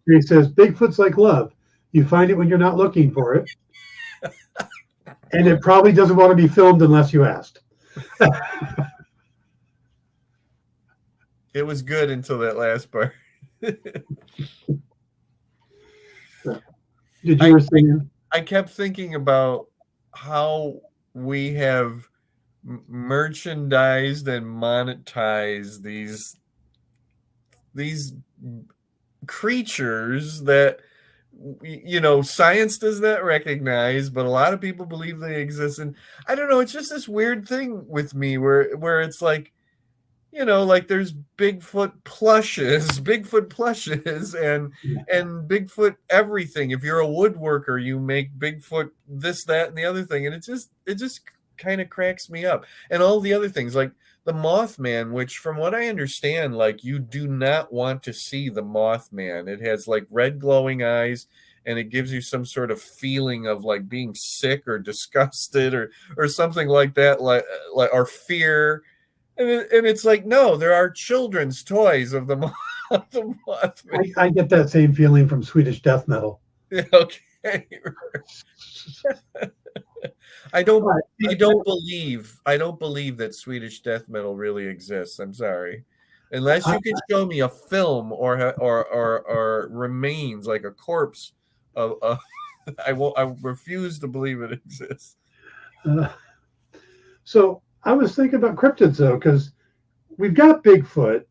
He says, Bigfoot's like love. You find it when you're not looking for it. And it probably doesn't want to be filmed unless you asked. It was good until that last part. Did you were saying? I kept thinking about how we have merchandised and monetized these creatures that science does not recognize, but a lot of people believe they exist. And I don't know, it's just this weird thing with me where it's like, like there's Bigfoot plushes and Bigfoot everything. If you're a woodworker, you make Bigfoot this, that, and the other thing. And it just kind of cracks me up. And all the other things like the Mothman, which from what I understand, like you do not want to see the Mothman. It has like red glowing eyes and it gives you some sort of feeling of like being sick or disgusted or something like that, like or fear. And it's like, no, there are children's toys of the Mothman. I get that same feeling from Swedish death metal. Okay. I don't believe that Swedish death metal really exists. I'm sorry, unless you can show me a film or remains like a corpse of I refuse to believe it exists. So I was thinking about cryptids though, because we've got Bigfoot,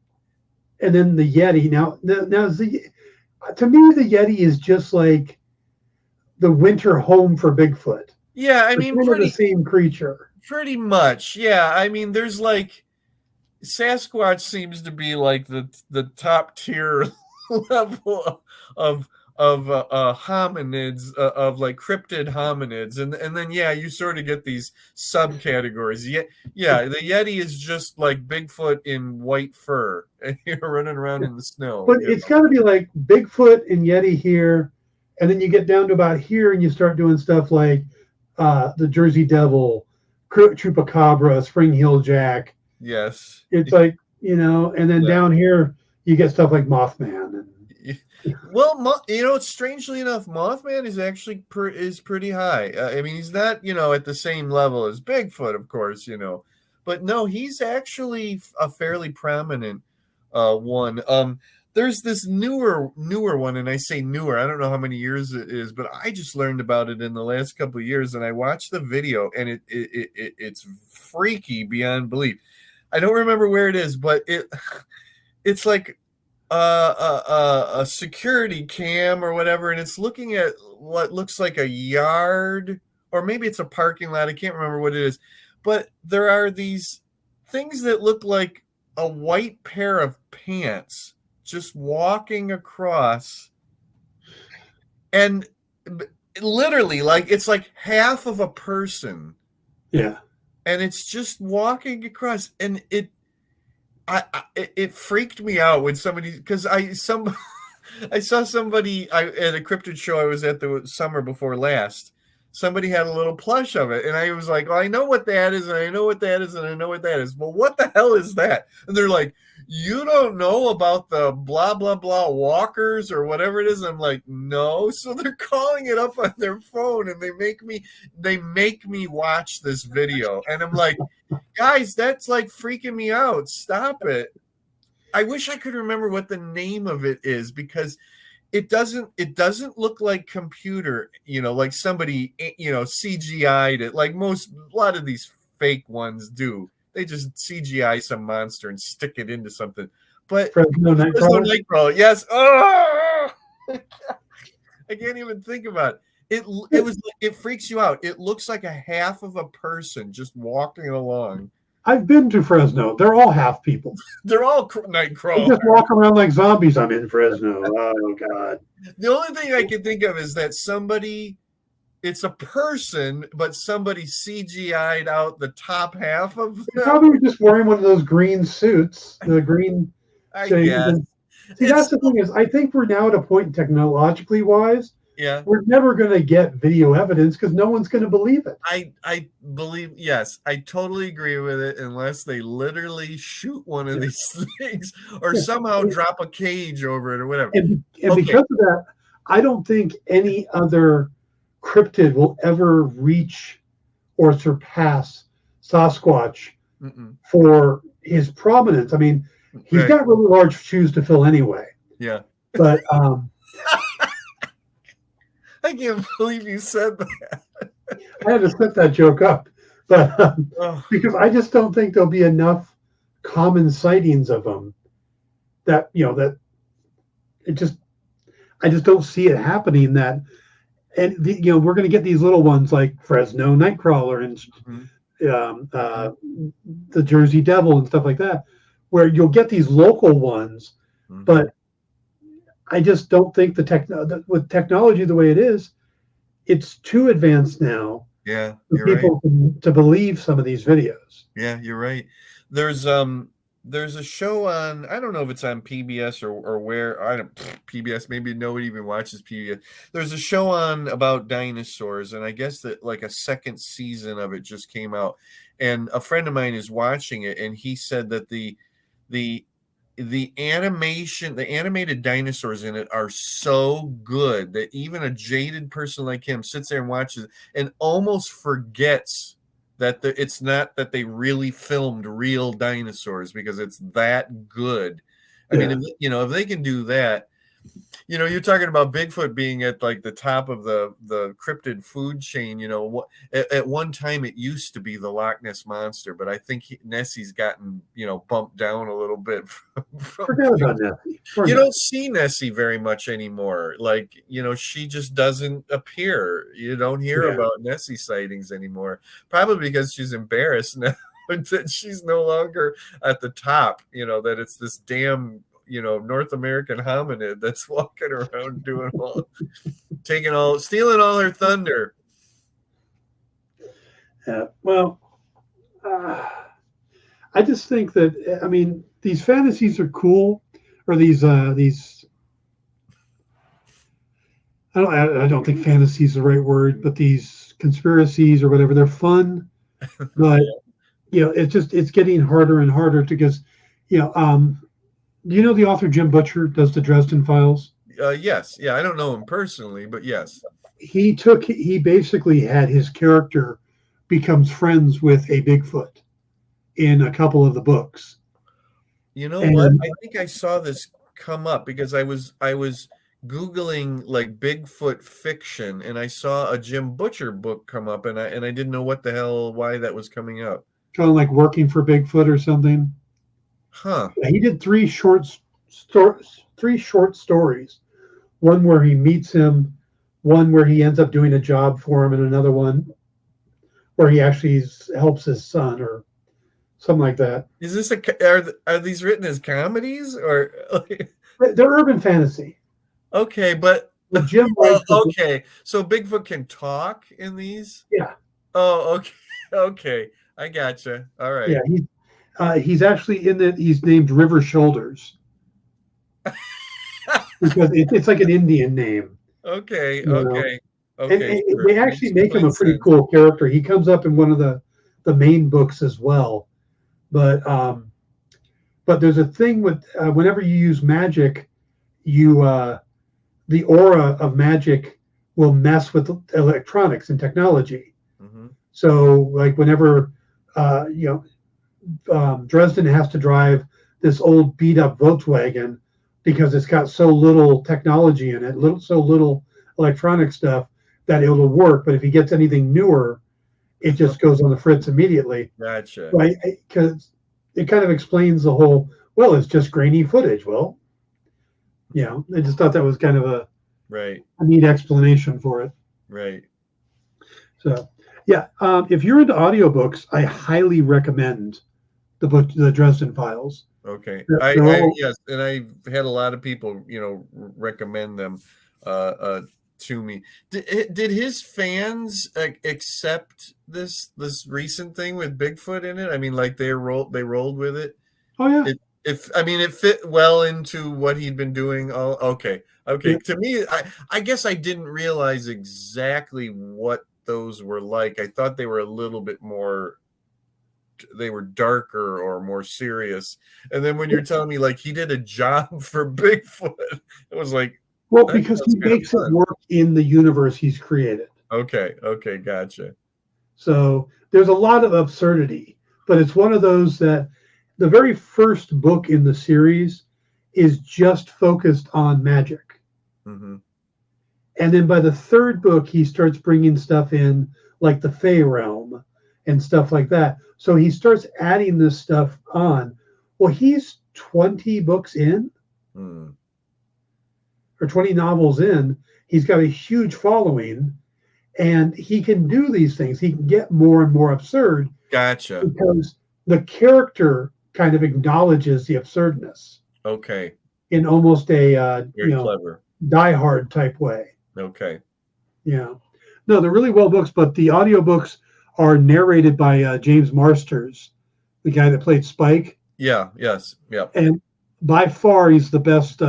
and then the Yeti. Now to me, the Yeti is just like the winter home for Bigfoot. Yeah, I mean, pretty the same creature. Pretty much, yeah. I mean, there's like Sasquatch seems to be like the top tier level of hominids, of like cryptid hominids, and then yeah, you sort of get these subcategories. Yeah, the Yeti is just like Bigfoot in white fur, and you're running around in the snow. But it's got to be like Bigfoot and Yeti here, and then you get down to about here, and you start doing stuff like the Jersey Devil, Chupacabra, Spring Heel Jack. Yes. It's like, and then down here you get stuff like Mothman. Well, strangely enough, Mothman is actually pretty high. I mean, he's not, at the same level as Bigfoot, of course, but no, he's actually a fairly prominent one. There's this newer one, and I say newer, I don't know how many years it is, but I just learned about it in the last couple of years, and I watched the video, and it's freaky beyond belief. I don't remember where it is, but it's like a security cam or whatever, and it's looking at what looks like a yard, or maybe it's a parking lot. I can't remember what it is, but there are these things that look like a white pair of pants just walking across, and literally, like, it's like half of a person. Yeah. And it's just walking across, and it freaked me out when somebody, because I saw somebody at a cryptid show I was at the summer before last. Somebody had a little plush of it, and I was like, well, I know what that is, and I know what that is, and I know what that is. Well, what the hell is that? And they're like, you don't know about the blah, blah, blah walkers or whatever it is? And I'm like, no. So they're calling it up on their phone, and they make me watch this video. And I'm like, guys, that's like freaking me out. Stop it. I wish I could remember what the name of it is, because it doesn't look like computer, like somebody, CGI'd it, like a lot of these fake ones do. They just CGI some monster and stick it into something. But Fresno Nightcrawler, yes. Oh, I can't even think about it. It freaks you out. It looks like a half of a person just walking along. I've been to Fresno. They're all half people. They're all Nightcrawlers. They just walk around like zombies. I'm in Fresno. Oh, God. The only thing I can think of is that it's a person, but somebody CGI'd out the top half of them. They're probably just wearing one of those green suits, the green. I guess. See, that's the thing is, I think we're now at a point technologically wise. Yeah. We're never going to get video evidence because no one's going to believe it. I believe, yes, I totally agree with it, unless they literally shoot one of these things or somehow drop a cage over it or whatever. And because of that, I don't think any other cryptid will ever reach or surpass Sasquatch for his prominence. I mean, he's got really large shoes to fill anyway. Yeah. But I can't believe you said that. I had to set that joke up, but because I just don't think there'll be enough common sightings of them that that I just don't see it happening. That and we're going to get these little ones like Fresno Nightcrawler and the Jersey Devil and stuff like that, where you'll get these local ones, but I just don't think with technology the way it is, it's too advanced now. Yeah, for people to believe some of these videos. Yeah, you're right. There's a show on, I don't know if it's on PBS or where, I don't, PBS, maybe nobody even watches PBS. There's a show on about dinosaurs, and I guess that like a second season of it just came out, and a friend of mine is watching it, and he said that the animation, the animated dinosaurs in it are so good that even a jaded person like him sits there and watches it and almost forgets that it's not that they really filmed real dinosaurs, because it's that good. I mean, if they can do that, you're talking about Bigfoot being at like the top of the cryptid food chain. At one time it used to be the Loch Ness Monster, but I think Nessie's gotten bumped down a little bit. Forget about Nessie. You don't see Nessie very much anymore. Like she just doesn't appear. You don't hear about Nessie sightings anymore. Probably because she's embarrassed now that she's no longer at the top. That it's this damn North American hominid that's walking around doing stealing all her thunder. Well, I just think that, I mean, these fantasies are cool, or these I don't think fantasy is the right word, but these conspiracies or whatever, they're fun, but it's getting harder and harder because, do you know the author Jim Butcher does the Dresden Files? Yes, yeah, I don't know him personally, but yes. He basically had his character becomes friends with a Bigfoot in a couple of the books. You know what? I think I saw this come up because I was Googling like Bigfoot fiction, and I saw a Jim Butcher book come up, and I didn't know why that was coming up. Kind of like Working for Bigfoot or something. Huh. Yeah, he did three short stories. One where he meets him, one where he ends up doing a job for him, and another one where he actually helps his son or something like that. Is this are these written as comedies or? They're urban fantasy. Okay, but Jim. Okay, so Bigfoot can talk in these. Yeah. Oh, okay, okay, I gotcha. All right. Yeah, he's actually in it. He's named River Shoulders because it's like an Indian name. Okay. Okay. Okay. And they actually make him a pretty cool character. He comes up in one of the main books as well. But there's a thing with whenever you use magic, the aura of magic will mess with electronics and technology. Mm-hmm. So like whenever Dresden has to drive this old beat up Volkswagen because it's got so little technology in it, so little electronic stuff that it'll work. But if he gets anything newer, it just goes on the fritz immediately. Gotcha. Right? Because it kind of explains the whole, well, it's just grainy footage. Well, I just thought that was kind of a neat explanation for it. Right. So, yeah, if you're into audiobooks, I highly recommend the book, The Dresden Files. Okay. Yes, and I've had a lot of people, recommend them to me. Did his fans accept this recent thing with Bigfoot in it? I mean, like they rolled with it. Oh yeah. It fit well into what he'd been doing. Oh, okay. Yeah. To me, I guess I didn't realize exactly what those were like. I thought they were a little bit more. They were darker or more serious. And then when you're telling me like he did a job for Bigfoot, it was like, well, because he makes it work in the universe he's created. Okay, gotcha. So there's a lot of absurdity, but it's one of those that the very first book in the series is just focused on magic. Mm-hmm. And then by the third book, he starts bringing stuff in like the Fey realm and stuff like that. So he starts adding this stuff on. Well, he's 20 books in. Or 20 novels in. He's got a huge following, and he can do these things. He can get more and more absurd. Gotcha. Because the character kind of acknowledges the absurdness. Okay. In almost a very clever Die Hard type way. Okay. Yeah. No, they're really well books, but the audiobooks are narrated by James Marsters, the guy that played Spike. Yeah. Yes. Yeah. And by far, he's the best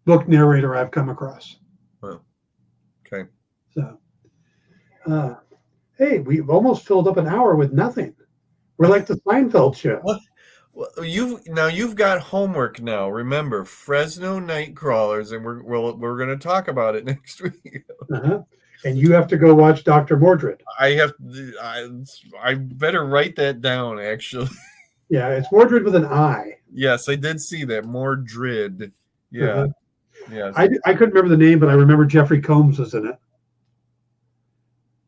book narrator I've come across. Wow. Okay. So, hey, we've almost filled up an hour with nothing. We're like the Seinfeld show. What? Well, you've got homework now. Remember, Fresno Nightcrawlers, and we're going to talk about it next week. Uh-huh. And you have to go watch Dr. Mordred. I better write that down, actually. Yeah, it's Mordred with an I. Yes, I did see that. Mordred. Yeah. Uh-huh. Yes. I couldn't remember the name, but I remember Jeffrey Combs was in it.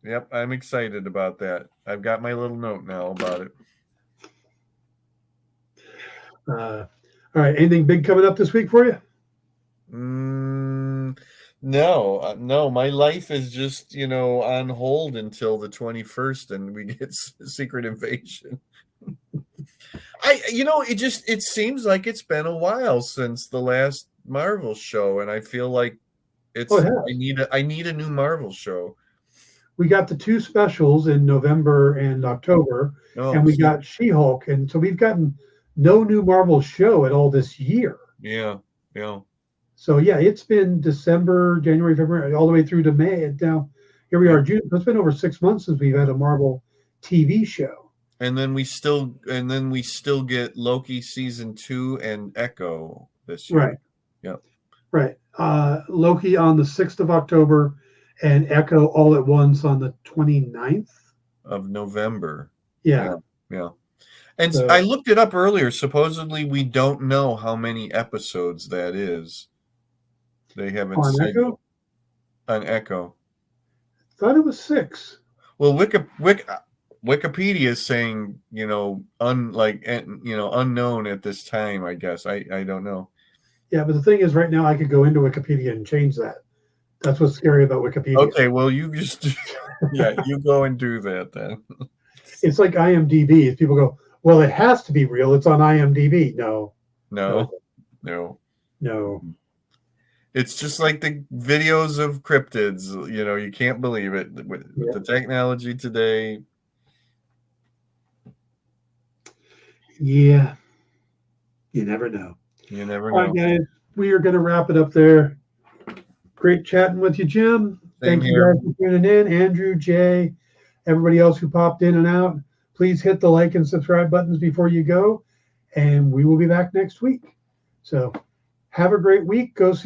Yep, I'm excited about that. I've got my little note now about it. All right. Anything big coming up this week for you? No. My life is just on hold until the 21st, and we get Secret Invasion. it seems like it's been a while since the last Marvel show, and I feel like Oh, it has. I need a new Marvel show. We got the 2 specials in November and October, Oh, and we got She-Hulk, and so we've gotten no new Marvel show at all this year. yeah. So yeah, it's been December, January, February, all the way through to May, and now here we are, June. So it's been over 6 months since we've had a Marvel TV show. And then we still get Loki season 2 and Echo this year. Right. Yep. Right. Loki on the 6th of October, and Echo all at once on the 29th of November. Yeah. And so, I looked it up earlier. Supposedly, we don't know how many episodes that is. They haven't said Echo? On Echo. Thought it was 6. Well, Wikipedia is saying, unknown at this time, I guess. I don't know. Yeah, but the thing is, right now I could go into Wikipedia and change that. That's what's scary about Wikipedia. Okay, well, you just you go and do that then. It's like IMDb. If people go, well, it has to be real. It's on IMDb. No. It's just like the videos of cryptids. You can't believe it with the technology today. Yeah. You never know. You never know. All right, guys, we are going to wrap it up there. Great chatting with you, Jim. Thank you guys for tuning in. Andrew, Jay, everybody else who popped in and out. Please hit the like and subscribe buttons before you go. And we will be back next week. So have a great week. Go see